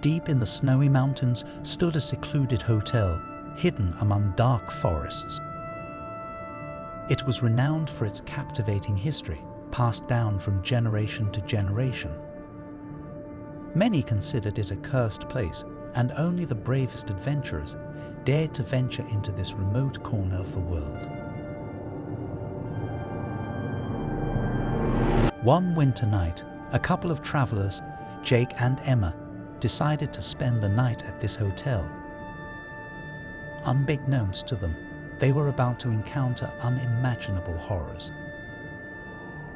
deep in the snowy mountains stood a secluded hotel, hidden among dark forests. It was renowned for its captivating history, passed down from generation to generation. Many considered it a cursed place, and only the bravest adventurers dared to venture into this remote corner of the world. One winter night, a couple of travelers, Jake and Emma, decided to spend the night at this hotel. Unbeknownst to them, they were about to encounter unimaginable horrors.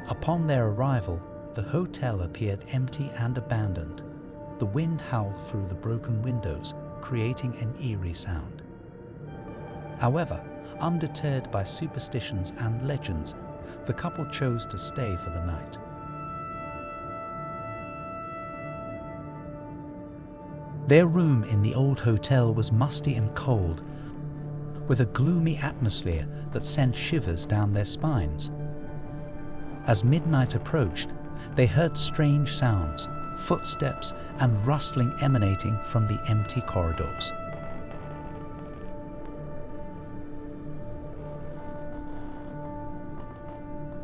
Upon their arrival, the hotel appeared empty and abandoned. The wind howled through the broken windows, creating an eerie sound. However, undeterred by superstitions and legends, the couple chose to stay for the night. Their room in the old hotel was musty and cold, with a gloomy atmosphere that sent shivers down their spines. As midnight approached, they heard strange sounds, footsteps and rustling emanating from the empty corridors.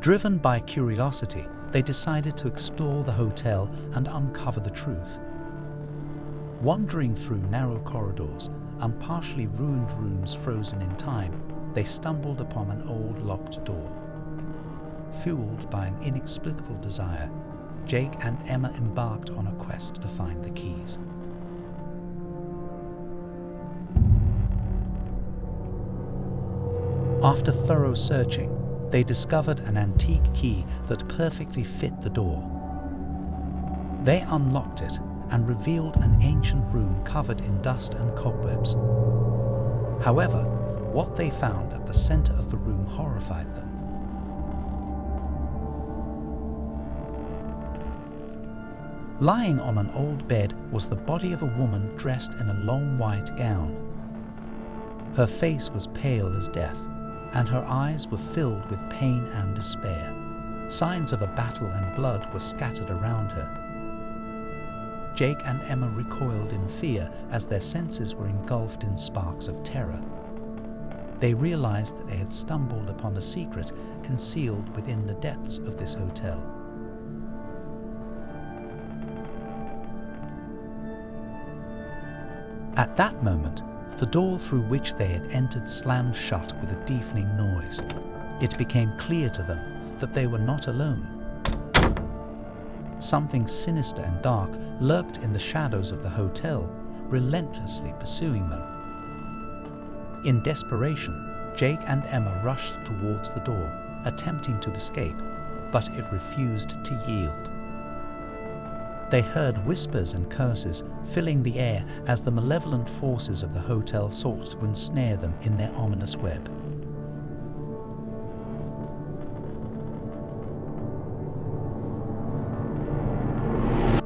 Driven by curiosity, they decided to explore the hotel and uncover the truth. Wandering through narrow corridors and partially ruined rooms frozen in time, they stumbled upon an old locked door. Fueled by an inexplicable desire, Jake and Emma embarked on a quest to find the keys. After thorough searching, they discovered an antique key that perfectly fit the door. They unlocked it and revealed an ancient room covered in dust and cobwebs. However, what they found at the center of the room horrified them. Lying on an old bed was the body of a woman dressed in a long white gown. Her face was pale as death, and her eyes were filled with pain and despair. Signs of a battle and blood were scattered around her. Jake and Emma recoiled in fear as their senses were engulfed in sparks of terror. They realized that they had stumbled upon a secret concealed within the depths of this hotel. At that moment, the door through which they had entered slammed shut with a deafening noise. It became clear to them that they were not alone. Something sinister and dark lurked in the shadows of the hotel, relentlessly pursuing them. In desperation, Jake and Emma rushed towards the door, attempting to escape, but it refused to yield. They heard whispers and curses filling the air as the malevolent forces of the hotel sought to ensnare them in their ominous web.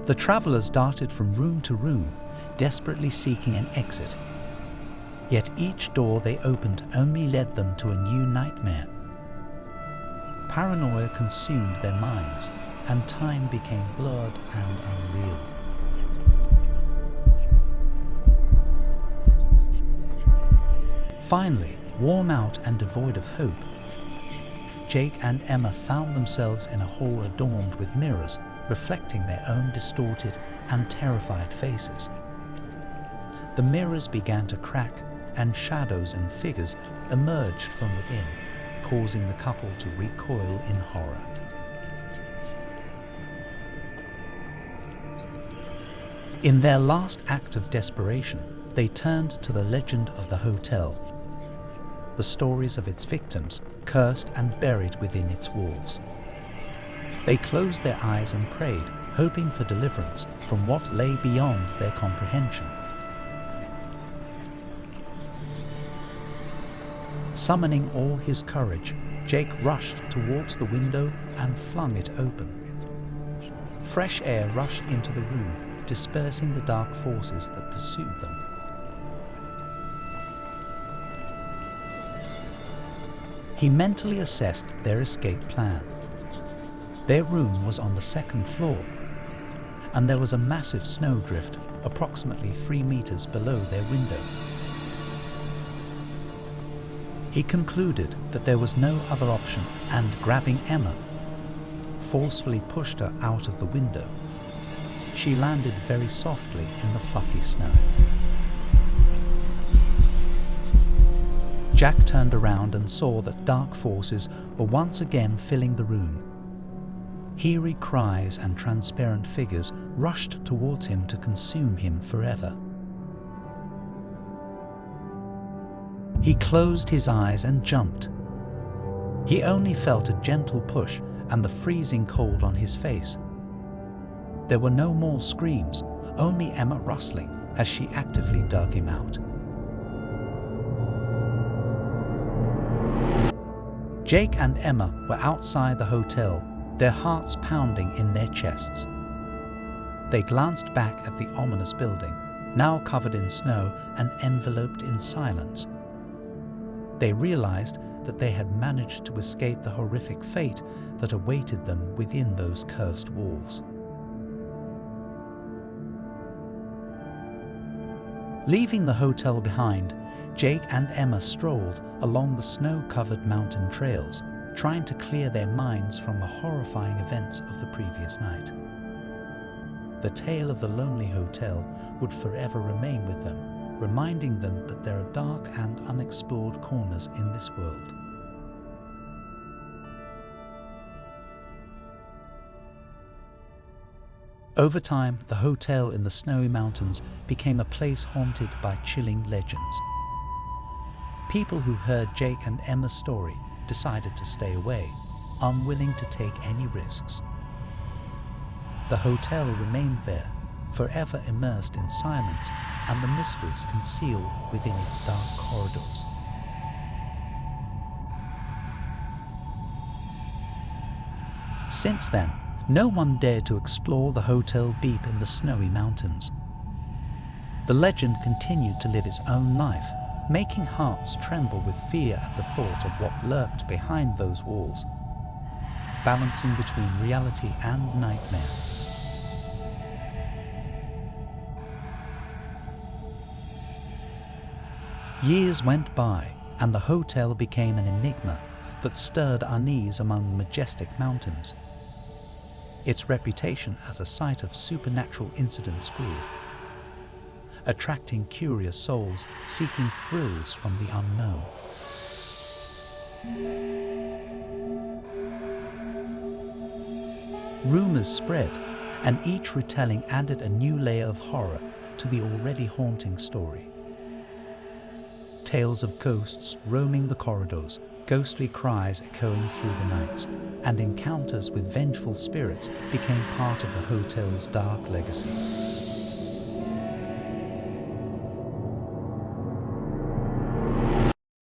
The travelers darted from room to room, desperately seeking an exit. Yet each door they opened only led them to a new nightmare. Paranoia consumed their minds, and time became blurred and unreal. Finally, worn out and devoid of hope, Jake and Emma found themselves in a hall adorned with mirrors, reflecting their own distorted and terrified faces. The mirrors began to crack, and shadows and figures emerged from within, causing the couple to recoil in horror. In their last act of desperation, they turned to the legend of the hotel, the stories of its victims cursed and buried within its walls. They closed their eyes and prayed, hoping for deliverance from what lay beyond their comprehension. Summoning all his courage, Jake rushed towards the window and flung it open. Fresh air rushed into the room, dispersing the dark forces that pursued them. He mentally assessed their escape plan. Their room was on the second floor, and there was a massive snowdrift approximately 3 meters below their window. He concluded that there was no other option and, grabbing Emma, forcefully pushed her out of the window. She landed very softly in the fluffy snow. Jack turned around and saw that dark forces were once again filling the room. Eerie cries and transparent figures rushed towards him to consume him forever. He closed his eyes and jumped. He only felt a gentle push and the freezing cold on his face. There were no more screams, only Emma rustling as she actively dug him out. Jake and Emma were outside the hotel, their hearts pounding in their chests. They glanced back at the ominous building, now covered in snow and enveloped in silence. They realized that they had managed to escape the horrific fate that awaited them within those cursed walls. Leaving the hotel behind, Jake and Emma strolled along the snow-covered mountain trails, trying to clear their minds from the horrifying events of the previous night. The tale of the lonely hotel would forever remain with them, reminding them that there are dark and unexplored corners in this world. Over time, the hotel in the snowy mountains became a place haunted by chilling legends. People who heard Jake and Emma's story decided to stay away, unwilling to take any risks. The hotel remained there, forever immersed in silence and the mysteries concealed within its dark corridors. Since then, no one dared to explore the hotel deep in the snowy mountains. The legend continued to live its own life, making hearts tremble with fear at the thought of what lurked behind those walls, balancing between reality and nightmare. Years went by, and the hotel became an enigma that stirred unease among the majestic mountains. Its reputation as a site of supernatural incidents grew, attracting curious souls seeking thrills from the unknown. Rumors spread, and each retelling added a new layer of horror to the already haunting story. Tales of ghosts roaming the corridors, ghostly cries echoing through the nights, and encounters with vengeful spirits became part of the hotel's dark legacy.